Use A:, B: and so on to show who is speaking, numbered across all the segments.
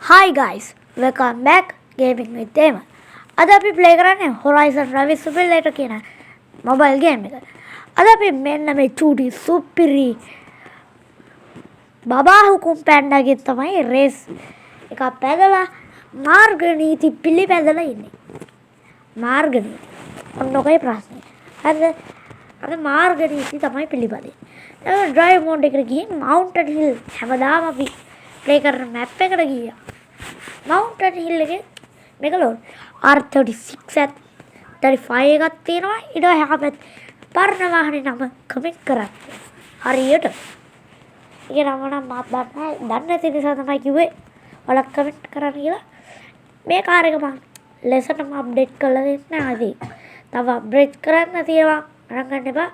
A: Hi guys, welcome back Gaming with Tema. අද අපි play කරන්නේ Horizon Rabbit Simulator කියන මොබයිල් ගේම් එක. අද අපි මෙන්න මේ චූටි සුපිරි බබා හුකුම් පැන්ඩාගෙන් තමයි රේස් එකක් පැදලා මාර්ග නීති පිළිපැදලා ඉන්නේ. මාර්ග නීති. ඔන්න ඔකයි ප්‍රශ්නේ. හරිද? අද මාර්ග නීති තමයි පිළිපදින්නේ. දැන් ඩ්‍රයිව් මෝඩ් එකට ගිහින් මවුන්ටන් හිල් හැමදාම අපි ප්ලේ කරන මැප් එකට ගියා. Mountain Hill එකේ මේක ලෝඩ් R36 35 එකක් තියෙනවා ඊට හැපැත් පරණ වාහනේ නම කමෙන්ට් කරන්න හරියට ඒක නම නම් මම දන්නේ නැති නිසා තමයි කිව්වේ ඔයාලා කමෙන්ට් කරන්න කියලා මේ කාර් එක මම ලෙසටම අප්ඩේට් කරලා දෙන්න ආදී තව අප්ඩේට් කරන්න තියෙනවා අරන් ගන්න එපා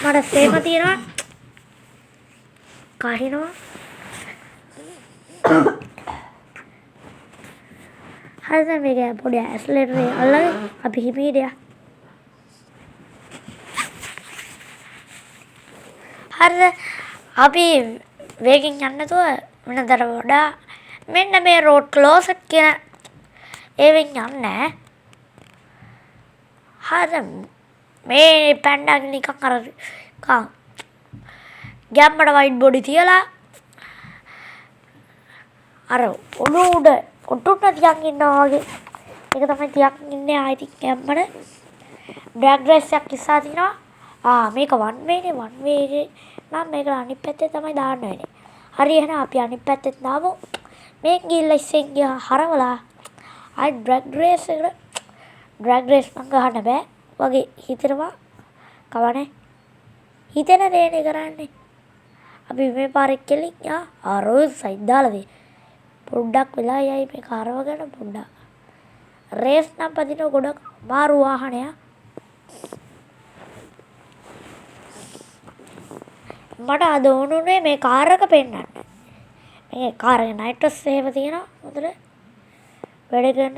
A: මට සේම තියෙනවා කහිනවා හරිද මේක පොඩි ඇස්ලරේටර් එක අල්ලගෙන අපි හිමීට යන්න. හරිද අපි වේගෙන් යන්න නැතුව වෙනදට වඩා මෙන්න මේ රෝඩ් ක්ලෝසට් කියන ඒවෙන් යන්නේ. හරිද මේ පැන්ඩා නිකන් අර ගැම්මට වයිට් බොඩි තියලා අර ඔළුව උඩ ඔටුට තියන් ඉන්නවා වගේ ඒක තමයි තියන් ඉන්නේ ආයි ගැම්මට ඩ්‍රැග් රේස් එකක් ඉස්සා තිනවා මේක වන් වේනේ නම් මේක අනිත් පැත්තේ තමයි දාන්න වෙන්නේ හරි එහෙනම් අපි අනිත් පැත්තෙන් දාමු මේක ගිහලා ඉස්සෙන් ගියා හරවලා ආයි ඩ්‍රැග් රේස් නම් ගහන්න බෑ වගේ හිතනවා කවනේ හිතෙන දේනේ කරන්නේ අපි මේ පාරේ කෙලින් ආරෝ සයිඩ් දාලා දෙයි පොඩ්ඩක් වෙලා යයි මේ කාරව ගන්න පොඩ්ඩක් රේස් නම් පදින ගොඩක් මාරු වාහනයක් මට අද ඕනුනේ මේ කාර් එක පෙන්නන්න මේ කාර් එකේ නයිට්‍රස් එහෙම තියෙනවා හොඳට වැඩ කරන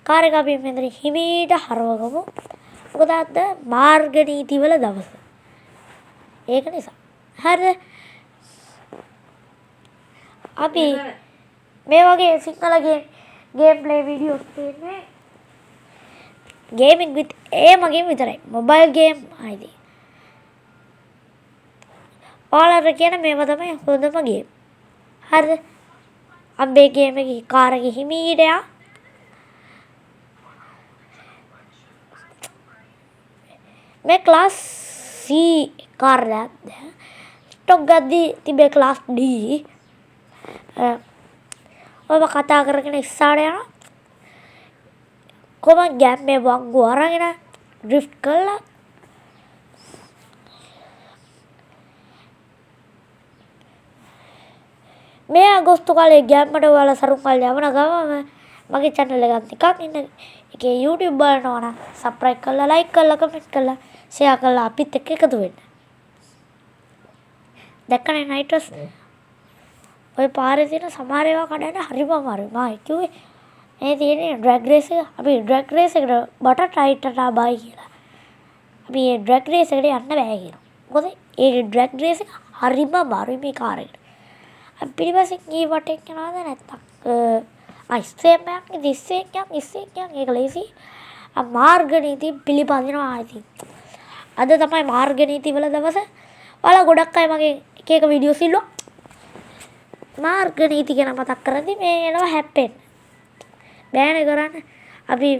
A: කාර් එක අපි මෙතන හිමීට හරවගමු මොකද අද මාර්ග නීති වල දවස ඒක නිසා හරිද අපි මේ වගේ සිංහල ගේම් ප්ලේ වීඩියෝස් තියෙන්නේ ගේමින් විත් මගේම විතරයි මොබයිල් ගේම් ආයිද ඔයාලට කියන මේවා තමයි හොඳම ගේම් හරිද අම්බේ ගේම් එකේ කාර් එකේ හිමීට යා මේ ක්ලාස් C කාර් එකක්ද ස්ටොක් ගද්දී තිබේ ක්ලාස් D ඔබ කතා කරගෙන ඉස්සාට යනවා කොහොම ගෑම් මේ වංගු අරගෙන ඩ්‍රිෆ්ට් කළා මේ අගෝස්තු කාලේ ගෑම්මට ඔයාලා සරුම් කාලේ යවන ගමම මගේ channel එකත් එකක් ඉන්න ඒකේ YouTube බලනවා නම් subscribe කරලා like කරලා comment කරලා share කරලා අපිත් එක්ක එකතු වෙන්න දැක්කනේ නයිට්‍රස් ඔය පාරේ තියෙන සමහර ඒවා කඩන්න හරිම අමාරුයි. මම කිව්වේ මේ තියෙන්නේ ඩ්‍රැග් රේස් එක. අපි ඩ්‍රැග් රේස් එකට බටර් ටයිටට ආවයි කියලා. අපි මේ ඩ්‍රැග් රේස් එකට යන්න බෑ කියනවා. මොකද ඒ ඩ්‍රැග් රේස් එක හරිම අමාරුයි මේ කාර් එකට. අපි පිටිපස්සෙන් ගිහ වටෙන් යනවාද නැත්තම් ඉස්සෙන් ඒක ලේසි. මාර්ග නීති පිළිපදිනවා ආයි. අද තමයි මාර්ග නීති වල දවස. ඔයාලා ගොඩක් අය මගේ එක වීඩියෝස් ඉල්ලුවා. මාර්ග නීති ගැන මතක් කරද්දි මේ එනවා හැප්පෙන්න. බෑනේ කරන්න. අපි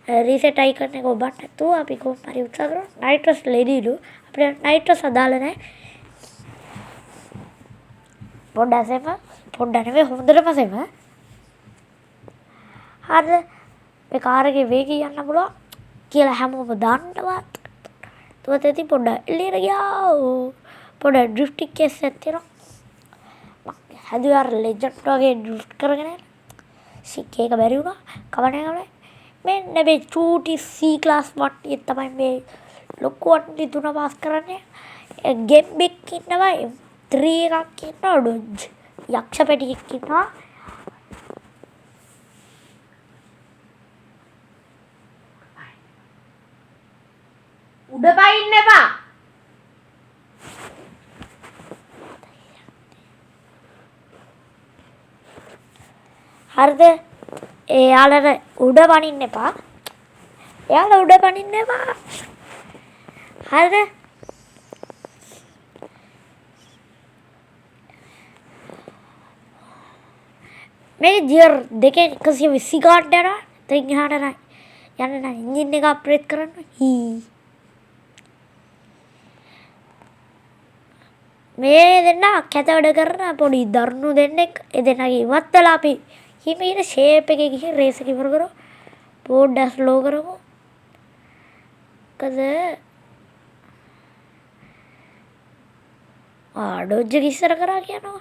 A: රීසෙට් අයිකන් එක ඔබන්න නැතුව අපි කොහොම හරි උත්සාහ කරමු. නයිට්‍රස් ලෙඩිලු. අපිට නයිට්‍රස් අදාළ නැහැ. පොඩ්ඩක් නෙවෙයි හොඳටම සෙම. හරිද? මේ කාර් එකේ වේගය යන්න පුළුවන් කියලා හැමෝම දන්නවත්. තුවතේදී පොඩ්ඩක් එළියට ගියා. පොඩ්ඩක් ඩ්‍රිෆ්ටිං කේස් එකක් තියෙනවා. හැදුවේ අර ලෙජන්ඩ් වගේ ඩ්‍රිෆ්ට් කරගෙන සික් එක බැරි වුණා කවන්නේ මෙන්න මේ චූටි C ක්ලාස් වට්ටිය තමයි මේ ලොකු වට්ටි තුන පාස් කරන්නේ ගේම් එකක් ඉන්නවා M3 එකක් ඉන්නවා ඩොජ් යක්ෂ පැටියෙක් ඉන්නවා
B: උඩ පයින්න එපා
A: හරිද? එයාලට උඩ පනින්න එපා. එයාලා උඩ පනින්න එපා. හරිද? මේ ගියර් දෙකෙන් 120 ගානට යනවා. එතනින් එහාට නෑ. යන්න නෑ. එන්ජින් එක අප්ග්‍රේඩ් කරන්න. මේ දෙන්න කැත වැඩ කරන පොඩි දරුණු දෙන්නෙක්. ඒ දෙන්නගේ ඉවත් වෙලා අපි හිමීට ෂේප් එකේ ගිහින් රේස් එක ඉවර කරමු. බෝඩ් එක ස්ලෝ කරමු. ඩොජ් එක ඉස්සර කරා කියනවා.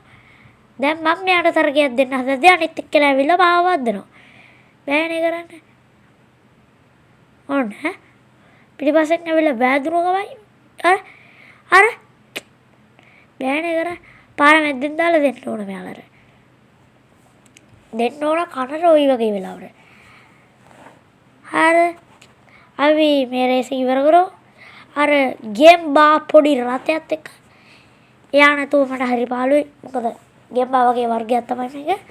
A: දැන් මම මෙයාට තරගයක් දෙන්න හදද්දී අනිත් එක්කලා ඇවිල්ලා මාව වද්දනවා. බෑනේ කරන්න. ඕන ඈ. පිටිපස්සෙන් ඇවිල්ලා බෑදුරු ගමයි. අර බෑනේ කරන්න. පාර මැද්දෙන් දාලා දෙන්න ඕන මෙයාලට. දෙන්න ඕන කනට ওই වගේ වෙලාවට. හරි. අපි මේ රේස් එක ඉවර කරමු. අර ගේම් බා පොඩි රථයත් එක්ක. එයා නැතුව මට හරි පාළුයි. මොකද ගේම් බා වගේ වර්ගයක් තමයි මේක.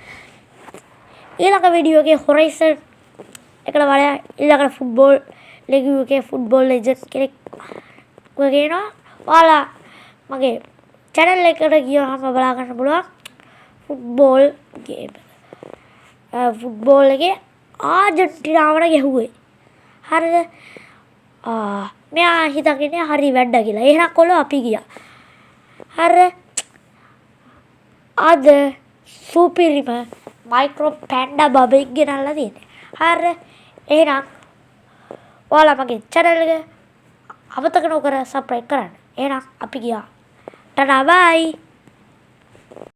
A: ඊළඟ වීඩියෝ එකේ හොරයිසන් එකට වඩා ඊළඟට ෆුට්බෝල් ලෙග් එකේ ෆුට්බෝල් ලෙජන්ඩ් කෙනෙක් වගේනවා. ඔයාලා මගේ channel එකට ගියාම බලා ගන්න පුළුවන් ෆුට්බෝල් ගේම්. ෆුට්බෝල් එකේ ආජන්ටිනාවට ගැහුවේ. හරිද? මෙයා හිතන්නේ හරි වැඩ කියලා. එහෙනම් කොළෝ අපි ගියා. හරි. අද සුපිරිම මයික්‍රෝ පැන්ඩා බබෙක් ගෙනල්ලා තියෙන්නේ. හරි. එහෙනම් ඔයාලා මගේ channel එක අමතක නොකර subscribe කරන්න. එහෙනම් අපි ගියා. ටටා බයි.